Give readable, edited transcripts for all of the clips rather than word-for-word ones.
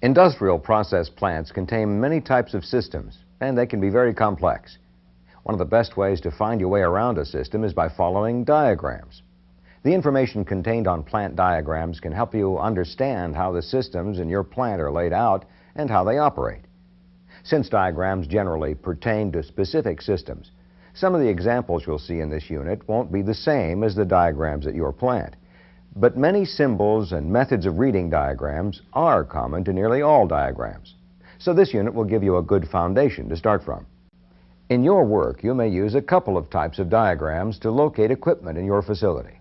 Industrial process plants contain many types of systems, and they can be very complex. One of the best ways to find your way around a system is by following diagrams. The information contained on plant diagrams can help you understand how the systems in your plant are laid out and how they operate. Since diagrams generally pertain to specific systems, some of the examples you'll see in this unit won't be the same as the diagrams at your plant. But many symbols and methods of reading diagrams are common to nearly all diagrams. So this unit will give you a good foundation to start from. In your work, you may use a couple of types of diagrams to locate equipment in your facility.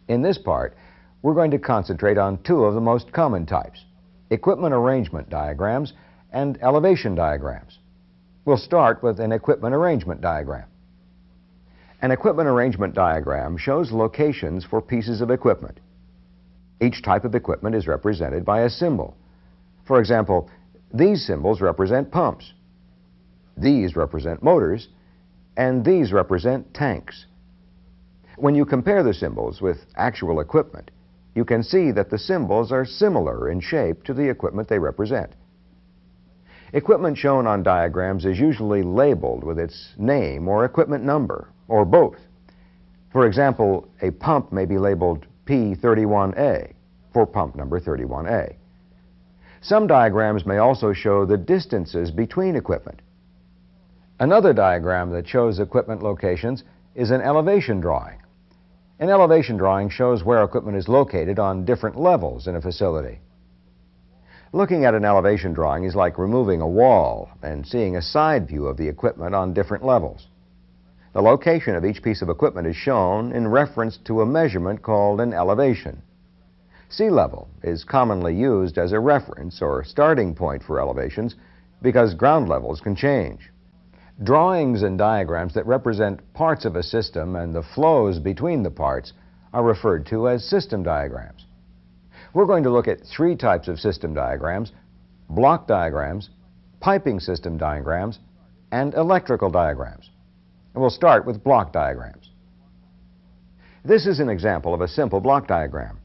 In this part, we're going to concentrate on two of the most common types: equipment arrangement diagrams and elevation diagrams. We'll start with an equipment arrangement diagram. An equipment arrangement diagram shows locations for pieces of equipment. Each type of equipment is represented by a symbol. For example, these symbols represent pumps, these represent motors, and these represent tanks. When you compare the symbols with actual equipment, you can see that the symbols are similar in shape to the equipment they represent. Equipment shown on diagrams is usually labeled with its name or equipment number, or both. For example, a pump may be labeled P31A for pump number 31A. Some diagrams may also show the distances between equipment. Another diagram that shows equipment locations is an elevation drawing. An elevation drawing shows where equipment is located on different levels in a facility. Looking at an elevation drawing is like removing a wall and seeing a side view of the equipment on different levels. The location of each piece of equipment is shown in reference to a measurement called an elevation. Sea level is commonly used as a reference or starting point for elevations because ground levels can change. Drawings and diagrams that represent parts of a system and the flows between the parts are referred to as system diagrams. We're going to look at three types of system diagrams: block diagrams, piping system diagrams, and electrical diagrams. And we'll start with block diagrams. This is an example of a simple block diagram.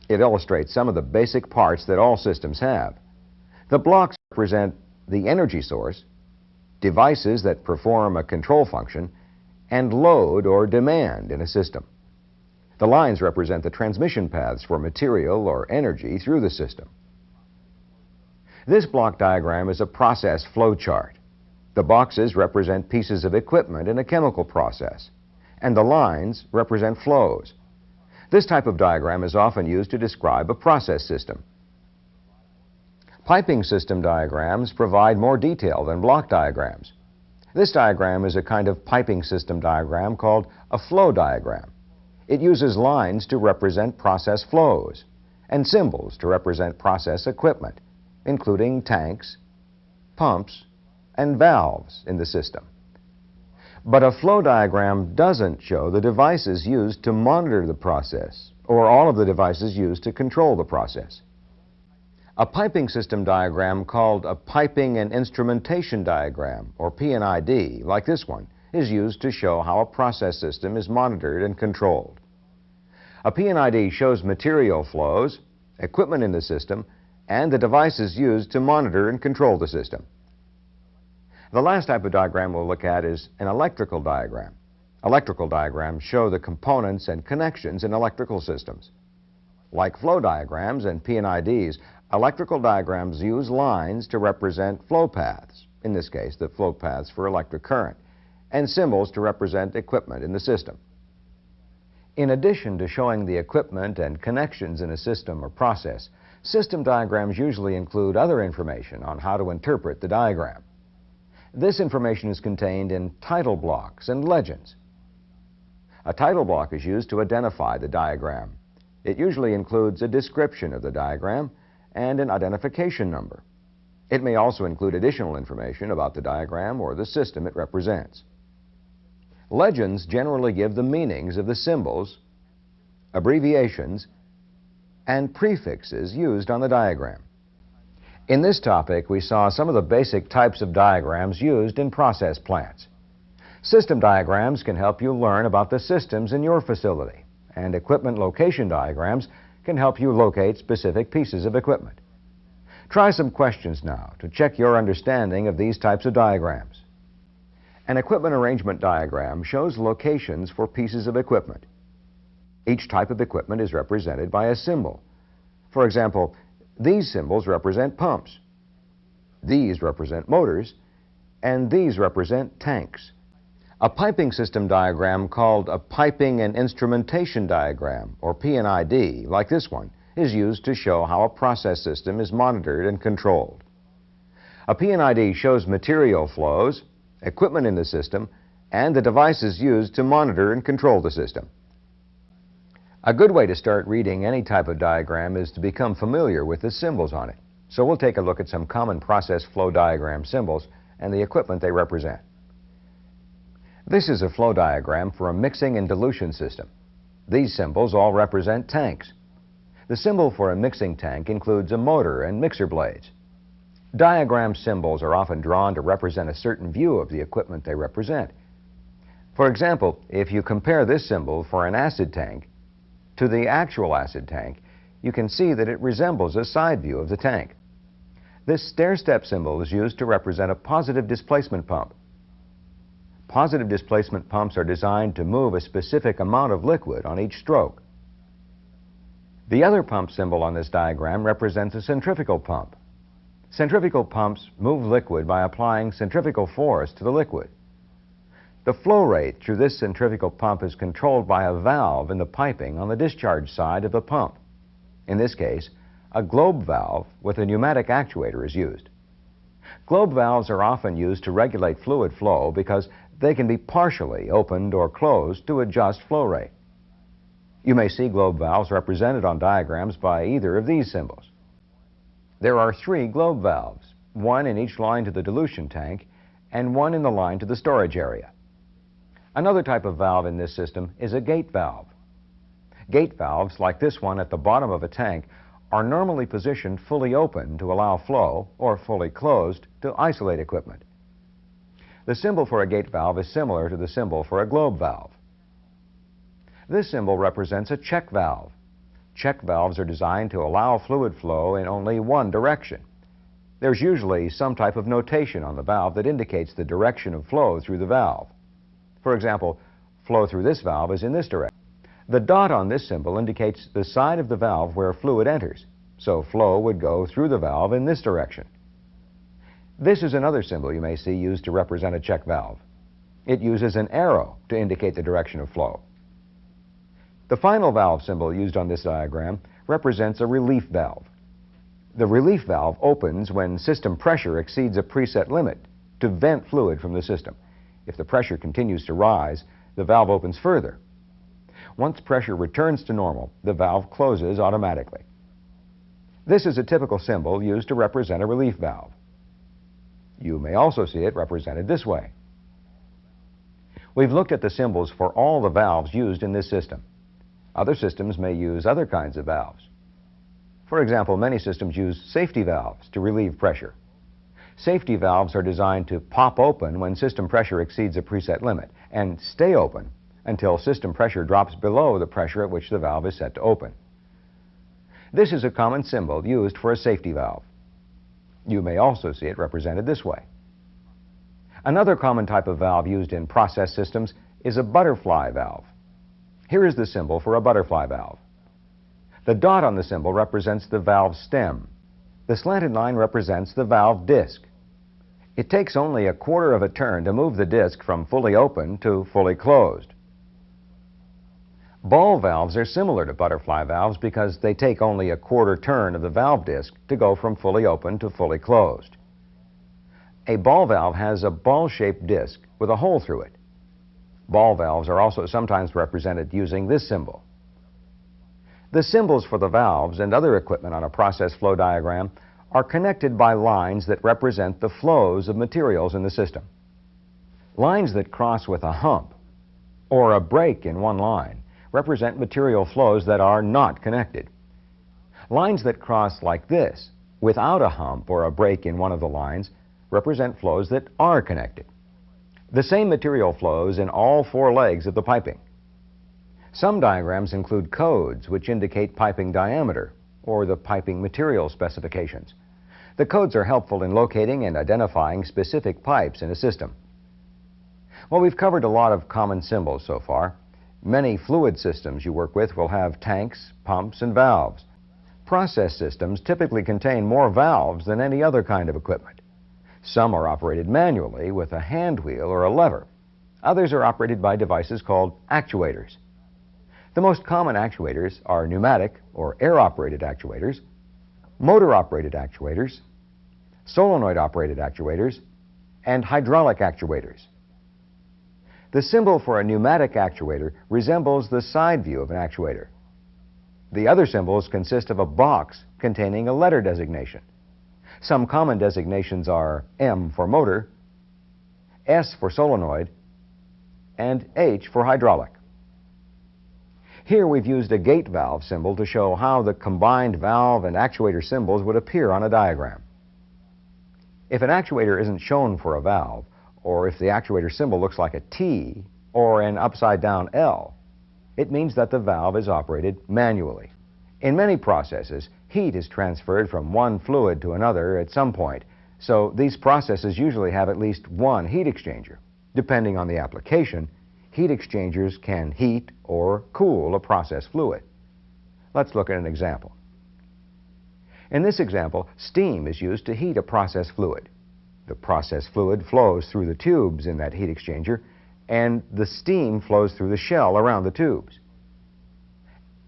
It illustrates some of the basic parts that all systems have. The blocks represent the energy source, devices that perform a control function, and load or demand in a system. The lines represent the transmission paths for material or energy through the system. This block diagram is a process flow chart. The boxes represent pieces of equipment in a chemical process, and the lines represent flows. This type of diagram is often used to describe a process system. Piping system diagrams provide more detail than block diagrams. This diagram is a kind of piping system diagram called a flow diagram. It uses lines to represent process flows and symbols to represent process equipment, including tanks, pumps, and valves in the system. But a flow diagram doesn't show the devices used to monitor the process or all of the devices used to control the process. A piping system diagram called a piping and instrumentation diagram, or P&ID, like this one, is used to show how a process system is monitored and controlled. A P&ID shows material flows, equipment in the system, and the devices used to monitor and control the system. The last type of diagram we'll look at is an electrical diagram. Electrical diagrams show the components and connections in electrical systems. Like flow diagrams and P&IDs, electrical diagrams use lines to represent flow paths, in this case the flow paths for electric current, and symbols to represent equipment in the system. In addition to showing the equipment and connections in a system or process, system diagrams usually include other information on how to interpret the diagram. This information is contained in title blocks and legends. A title block is used to identify the diagram. It usually includes a description of the diagram and an identification number. It may also include additional information about the diagram or the system it represents. Legends generally give the meanings of the symbols, abbreviations, and prefixes used on the diagram. In this topic, we saw some of the basic types of diagrams used in process plants. System diagrams can help you learn about the systems in your facility, and equipment location diagrams can help you locate specific pieces of equipment. Try some questions now to check your understanding of these types of diagrams. An equipment arrangement diagram shows locations for pieces of equipment. Each type of equipment is represented by a symbol. For example, these symbols represent pumps, these represent motors, and these represent tanks. A piping system diagram called a piping and instrumentation diagram, or P&ID, like this one, is used to show how a process system is monitored and controlled. A P&ID shows material flows, equipment in the system, and the devices used to monitor and control the system. A good way to start reading any type of diagram is to become familiar with the symbols on it. So we'll take a look at some common process flow diagram symbols and the equipment they represent. This is a flow diagram for a mixing and dilution system. These symbols all represent tanks. The symbol for a mixing tank includes a motor and mixer blades. Diagram symbols are often drawn to represent a certain view of the equipment they represent. For example, if you compare this symbol for an acid tank to the actual acid tank, you can see that it resembles a side view of the tank. This stair-step symbol is used to represent a positive displacement pump. Positive displacement pumps are designed to move a specific amount of liquid on each stroke. The other pump symbol on this diagram represents a centrifugal pump. Centrifugal pumps move liquid by applying centrifugal force to the liquid. The flow rate through this centrifugal pump is controlled by a valve in the piping on the discharge side of the pump. In this case, a globe valve with a pneumatic actuator is used. Globe valves are often used to regulate fluid flow because they can be partially opened or closed to adjust flow rate. You may see globe valves represented on diagrams by either of these symbols. There are 3 globe valves, one in each line to the dilution tank and one in the line to the storage area. Another type of valve in this system is a gate valve. Gate valves, like this one at the bottom of a tank, are normally positioned fully open to allow flow or fully closed to isolate equipment. The symbol for a gate valve is similar to the symbol for a globe valve. This symbol represents a check valve. Check valves are designed to allow fluid flow in only one direction. There's usually some type of notation on the valve that indicates the direction of flow through the valve. For example, flow through this valve is in this direction. The dot on this symbol indicates the side of the valve where fluid enters, so flow would go through the valve in this direction. This is another symbol you may see used to represent a check valve. It uses an arrow to indicate the direction of flow. The final valve symbol used on this diagram represents a relief valve. The relief valve opens when system pressure exceeds a preset limit to vent fluid from the system. If the pressure continues to rise, the valve opens further. Once pressure returns to normal, the valve closes automatically. This is a typical symbol used to represent a relief valve. You may also see it represented this way. We've looked at the symbols for all the valves used in this system. Other systems may use other kinds of valves. For example, many systems use safety valves to relieve pressure. Safety valves are designed to pop open when system pressure exceeds a preset limit and stay open until system pressure drops below the pressure at which the valve is set to open. This is a common symbol used for a safety valve. You may also see it represented this way. Another common type of valve used in process systems is a butterfly valve. Here is the symbol for a butterfly valve. The dot on the symbol represents the valve stem. The slanted line represents the valve disc. It takes only a quarter of a turn to move the disc from fully open to fully closed. Ball valves are similar to butterfly valves because they take only a quarter turn of the valve disc to go from fully open to fully closed. A ball valve has a ball-shaped disc with a hole through it. Ball valves are also sometimes represented using this symbol. The symbols for the valves and other equipment on a process flow diagram are connected by lines that represent the flows of materials in the system. Lines that cross with a hump or a break in one line represent material flows that are not connected. Lines that cross like this, without a hump or a break in one of the lines, represent flows that are connected. The same material flows in all 4 legs of the piping. Some diagrams include codes which indicate piping diameter or the piping material specifications. The codes are helpful in locating and identifying specific pipes in a system. Well, we've covered a lot of common symbols so far. Many fluid systems you work with will have tanks, pumps, and valves. Process systems typically contain more valves than any other kind of equipment. Some are operated manually with a hand wheel or a lever. Others are operated by devices called actuators. The most common actuators are pneumatic or air-operated actuators, motor-operated actuators, solenoid-operated actuators, and hydraulic actuators. The symbol for a pneumatic actuator resembles the side view of an actuator. The other symbols consist of a box containing a letter designation. Some common designations are M for motor, S for solenoid, and H for hydraulic. Here we've used a gate valve symbol to show how the combined valve and actuator symbols would appear on a diagram. If an actuator isn't shown for a valve, or if the actuator symbol looks like a T or an upside-down L, it means that the valve is operated manually. In many processes, heat is transferred from one fluid to another at some point, so these processes usually have at least one heat exchanger. Depending on the application, heat exchangers can heat or cool a process fluid. Let's look at an example. In this example, steam is used to heat a process fluid. The process fluid flows through the tubes in that heat exchanger, and the steam flows through the shell around the tubes.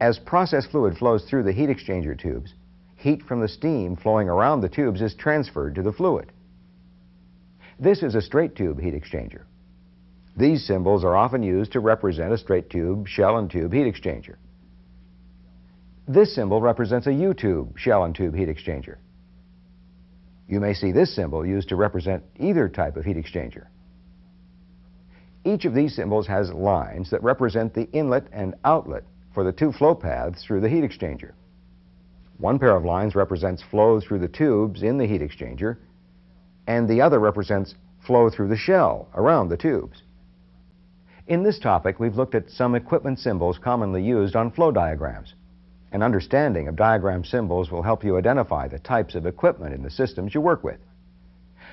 As process fluid flows through the heat exchanger tubes, heat from the steam flowing around the tubes is transferred to the fluid. This is a straight tube heat exchanger. These symbols are often used to represent a straight tube, shell and tube heat exchanger. This symbol represents a U-tube shell and tube heat exchanger. You may see this symbol used to represent either type of heat exchanger. Each of these symbols has lines that represent the inlet and outlet for the two flow paths through the heat exchanger. One pair of lines represents flow through the tubes in the heat exchanger, and the other represents flow through the shell around the tubes. In this topic, we've looked at some equipment symbols commonly used on flow diagrams. An understanding of diagram symbols will help you identify the types of equipment in the systems you work with.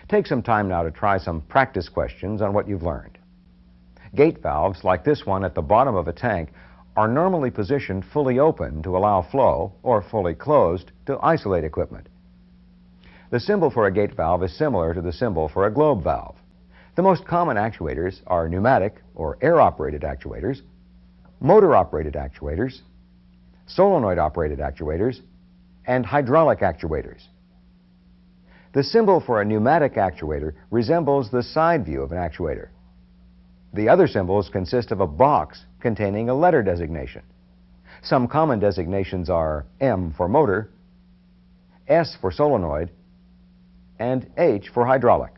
Take some time now to try some practice questions on what you've learned. Gate valves, like this one at the bottom of a tank, are normally positioned fully open to allow flow, or fully closed to isolate equipment. The symbol for a gate valve is similar to the symbol for a globe valve. The most common actuators are pneumatic or air-operated actuators, motor-operated actuators, solenoid-operated actuators, and hydraulic actuators. The symbol for a pneumatic actuator resembles the side view of an actuator. The other symbols consist of a box containing a letter designation. Some common designations are M for motor, S for solenoid, and H for hydraulic.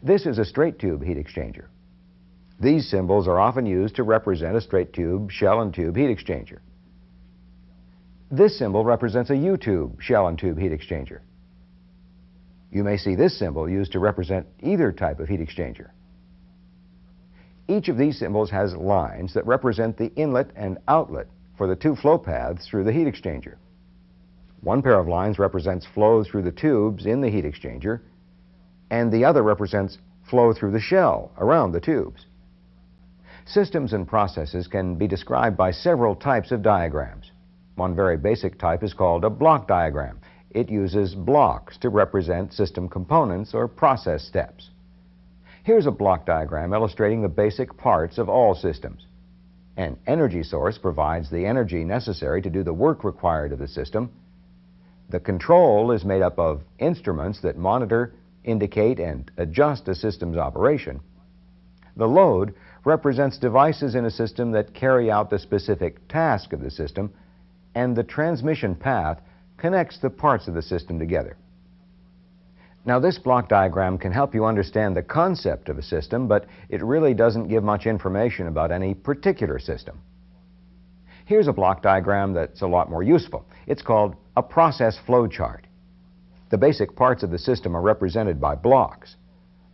This is a straight tube heat exchanger. These symbols are often used to represent a straight tube, shell and tube heat exchanger. This symbol represents a U-tube shell and tube heat exchanger. You may see this symbol used to represent either type of heat exchanger. Each of these symbols has lines that represent the inlet and outlet for the two flow paths through the heat exchanger. One pair of lines represents flow through the tubes in the heat exchanger, and the other represents flow through the shell around the tubes. Systems and processes can be described by several types of diagrams. One very basic type is called a block diagram. It uses blocks to represent system components or process steps. Here's a block diagram illustrating the basic parts of all systems. An energy source provides the energy necessary to do the work required of the system. The control is made up of instruments that monitor, indicate, and adjust a system's operation. The load represents devices in a system that carry out the specific task of the system, and the transmission path connects the parts of the system together. Now, this block diagram can help you understand the concept of a system, but it really doesn't give much information about any particular system. Here's a block diagram that's a lot more useful. It's called a process flow chart. The basic parts of the system are represented by blocks.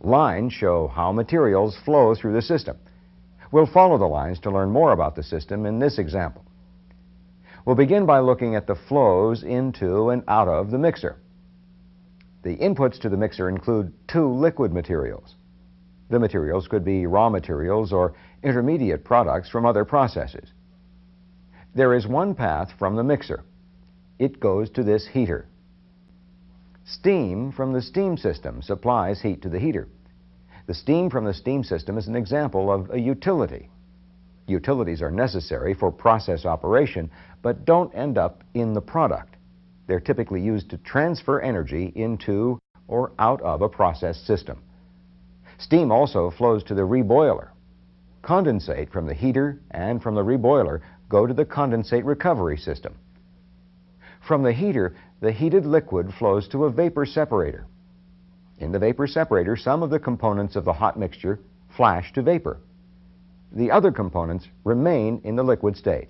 Lines show how materials flow through the system. We'll follow the lines to learn more about the system in this example. We'll begin by looking at the flows into and out of the mixer. The inputs to the mixer include two liquid materials. The materials could be raw materials or intermediate products from other processes. There is one path from the mixer. It goes to this heater. Steam from the steam system supplies heat to the heater. The steam from the steam system is an example of a utility. Utilities are necessary for process operation, but don't end up in the product. They're typically used to transfer energy into or out of a process system. Steam also flows to the reboiler. Condensate from the heater and from the reboiler go to the condensate recovery system. From the heater, the heated liquid flows to a vapor separator. In the vapor separator, some of the components of the hot mixture flash to vapor. The other components remain in the liquid state.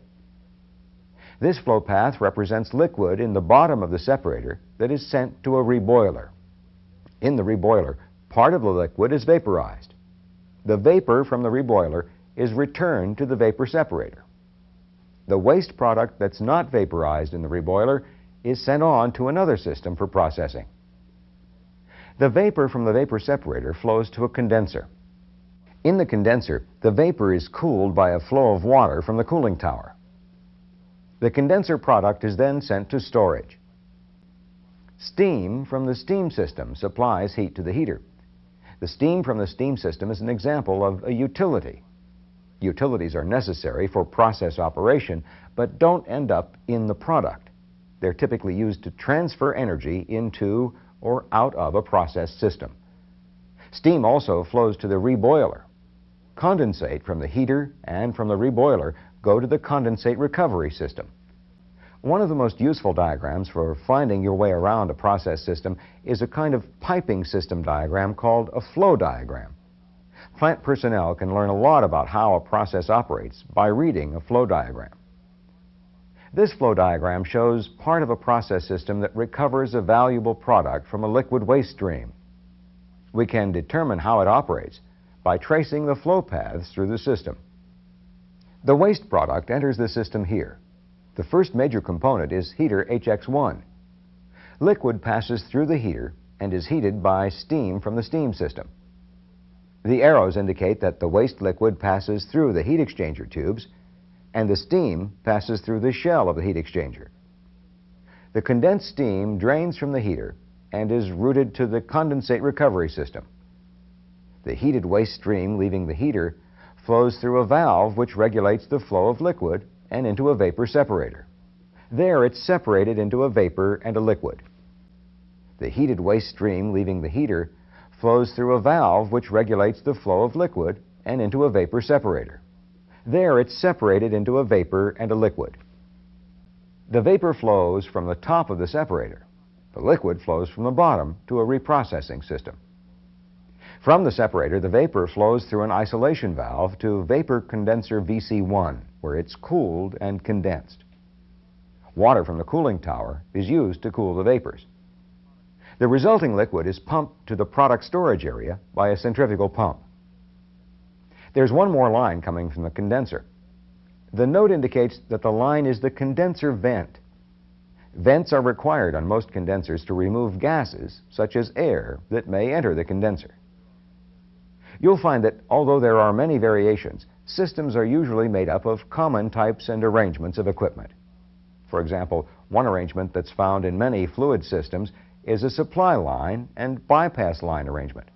This flow path represents liquid in the bottom of the separator that is sent to a reboiler. In the reboiler, part of the liquid is vaporized. The vapor from the reboiler is returned to the vapor separator. The waste product that's not vaporized in the reboiler is sent on to another system for processing. The vapor from the vapor separator flows to a condenser. In the condenser, the vapor is cooled by a flow of water from the cooling tower. The condenser product is then sent to storage. Steam from the steam system supplies heat to the heater. The steam from the steam system is an example of a utility. Utilities are necessary for process operation, but don't end up in the product. They're typically used to transfer energy into or out of a process system. Steam also flows to the reboiler. Condensate from the heater and from the reboiler go to the condensate recovery system. One of the most useful diagrams for finding your way around a process system is a kind of piping system diagram called a flow diagram. Plant personnel can learn a lot about how a process operates by reading a flow diagram. This flow diagram shows part of a process system that recovers a valuable product from a liquid waste stream. We can determine how it operates by tracing the flow paths through the system. The waste product enters the system here. The first major component is heater HX1. Liquid passes through the heater and is heated by steam from the steam system. The arrows indicate that the waste liquid passes through the heat exchanger tubes and the steam passes through the shell of the heat exchanger. The condensed steam drains from the heater and is routed to the condensate recovery system. The heated waste stream leaving the heater flows through a valve which regulates the flow of liquid and into a vapor separator. There it's separated into a vapor and a liquid. The heated waste stream leaving the heater flows through a valve which regulates the flow of liquid and into a vapor separator. There it's separated into a vapor and a liquid. The vapor flows from the top of the separator. The liquid flows from the bottom to a reprocessing system. From the separator, the vapor flows through an isolation valve to vapor condenser VC1, where it's cooled and condensed. Water from the cooling tower is used to cool the vapors. The resulting liquid is pumped to the product storage area by a centrifugal pump. There's one more line coming from the condenser. The note indicates that the line is the condenser vent. Vents are required on most condensers to remove gases, such as air, that may enter the condenser. You'll find that although there are many variations, systems are usually made up of common types and arrangements of equipment. For example, one arrangement that's found in many fluid systems is a supply line and bypass line arrangement.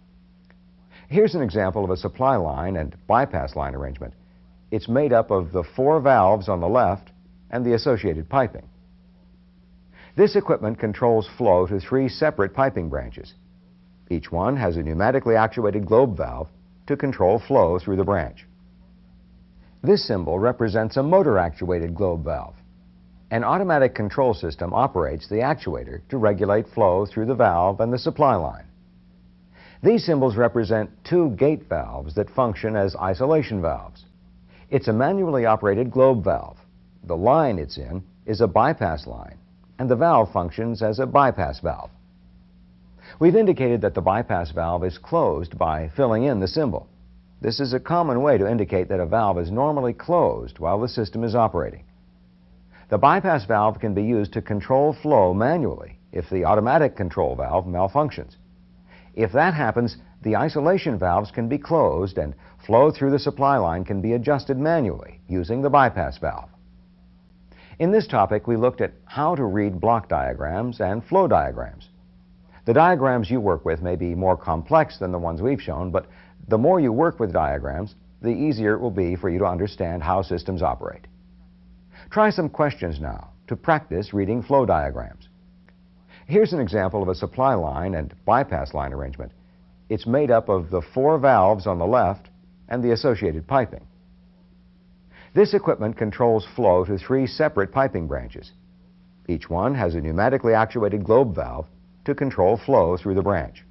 Here's an example of a supply line and bypass line arrangement. It's made up of the 4 valves on the left and the associated piping. This equipment controls flow to 3 separate piping branches. Each one has a pneumatically actuated globe valve to control flow through the branch. This symbol represents a motor-actuated globe valve. An automatic control system operates the actuator to regulate flow through the valve and the supply line. These symbols represent 2 gate valves that function as isolation valves. It's a manually operated globe valve. The line it's in is a bypass line, and the valve functions as a bypass valve. We've indicated that the bypass valve is closed by filling in the symbol. This is a common way to indicate that a valve is normally closed while the system is operating. The bypass valve can be used to control flow manually if the automatic control valve malfunctions. If that happens, the isolation valves can be closed and flow through the supply line can be adjusted manually using the bypass valve. In this topic, we looked at how to read block diagrams and flow diagrams. The diagrams you work with may be more complex than the ones we've shown, but the more you work with diagrams, the easier it will be for you to understand how systems operate. Try some questions now to practice reading flow diagrams. Here's an example of a supply line and bypass line arrangement. It's made up of the 4 valves on the left and the associated piping. This equipment controls flow to 3 separate piping branches. Each one has a pneumatically actuated globe valve to control flow through the branch.